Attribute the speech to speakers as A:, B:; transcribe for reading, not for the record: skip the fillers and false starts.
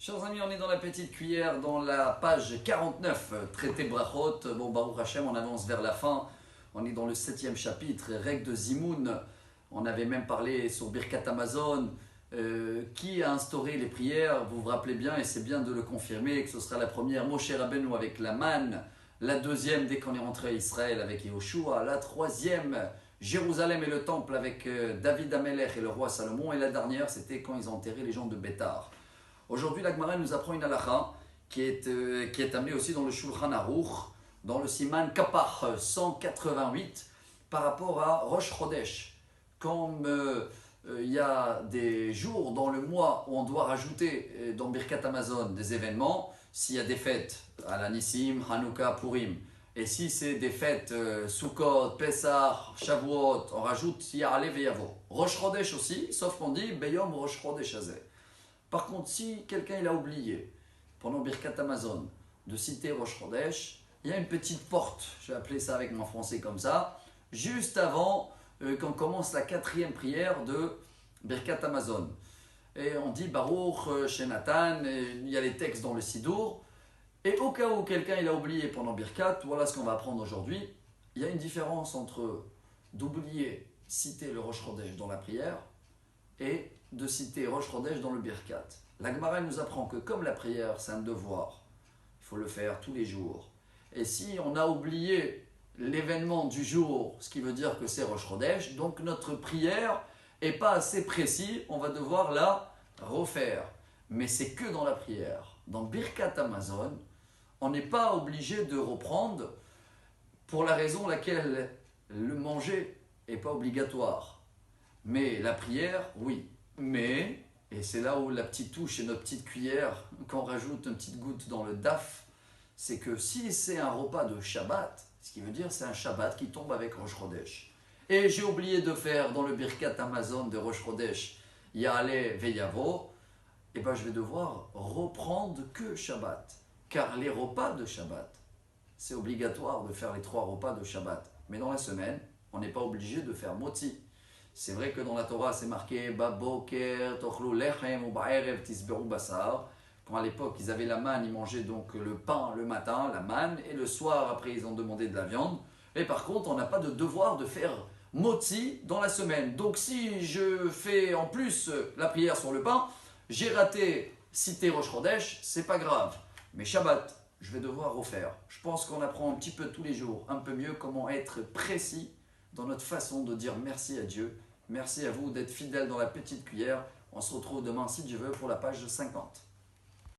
A: Chers amis, on est dans la petite cuillère, dans la page 49, traité Brachot. Bon, Baruch Hashem, on avance vers la fin. On est dans le 7e chapitre, règle de Zimoun. On avait même parlé sur Birkat Hamazon. Qui a instauré les prières? Vous vous rappelez bien, et c'est bien de le confirmer, que ce sera la première Moshe Rabbeinu avec la manne, la deuxième dès qu'on est rentré à Israël avec Yehoshua, la troisième Jérusalem et le temple avec David Amelech et le roi Salomon, et la dernière c'était quand ils ont enterré les gens de Bétar. Aujourd'hui, la Gemara nous apprend une halakha qui est amenée aussi dans le Shulchan Aruch, dans le Siman Kapach 188, par rapport à Rosh Chodesh. Comme il y a des jours dans le mois où on doit rajouter dans Birkat Hamazon des événements, s'il y a des fêtes à la Nissim, Hanouka, Purim, et si c'est des fêtes Sukkot, Pessah, Shavuot, on rajoute Ya'aleh ve'yavo. Rosh Chodesh aussi, sauf qu'on dit Beyom Rosh Chodesh Hazeh. Par contre, si quelqu'un il a oublié, pendant Birkat Hamazon, de citer Rosh Chodesh, il y a une petite porte, je vais appeler ça avec mon français comme ça, juste avant qu'on commence la 4e prière de Birkat Hamazon. Et on dit Baruch, Shenatan, il y a les textes dans le Sidour. Et au cas où quelqu'un il a oublié pendant Birkat, voilà ce qu'on va apprendre aujourd'hui. Il y a une différence entre d'oublier citer le Rosh Chodesh dans la prière et de citer Rosh Chodesh dans le Birkat. La Gemara nous apprend que comme la prière c'est un devoir, il faut le faire tous les jours. Et si on a oublié l'événement du jour, ce qui veut dire que c'est Rosh Chodesh, donc notre prière n'est pas assez précise, on va devoir la refaire. Mais c'est que dans la prière. Dans Birkat Hamazon, on n'est pas obligé de reprendre pour la raison laquelle le manger n'est pas obligatoire. Mais la prière, oui. Mais, et c'est là où la petite touche et notre petite cuillère, quand on rajoute une petite goutte dans le daf, c'est que si c'est un repas de Shabbat, ce qui veut dire c'est un Shabbat qui tombe avec Rosh Chodesh, et j'ai oublié de faire dans le Birkat Hamazon de Rosh Chodesh Ya'aleh ve'yavo, et ben je vais devoir reprendre que Shabbat. Car les repas de Shabbat, c'est obligatoire de faire les 3 repas de Shabbat. Mais dans la semaine, on n'est pas obligé de faire moti. C'est vrai que dans la Torah, c'est marqué Baboker, Tochlu Lechem, ou Ba'erev, Tisberu Basar. Quand à l'époque, ils avaient la manne, ils mangeaient donc le pain le matin, la manne, et le soir, après, ils ont demandé de la viande. Et par contre, on n'a pas de devoir de faire moti dans la semaine. Donc si je fais en plus la prière sur le pain, j'ai raté citer Rosh Chodesh, c'est pas grave. Mais Shabbat, je vais devoir refaire. Je pense qu'on apprend un petit peu tous les jours, un peu mieux comment être précis dans notre façon de dire merci à Dieu. Merci à vous d'être fidèles dans la petite cuillère. On se retrouve demain, si Dieu veut, pour la page 50.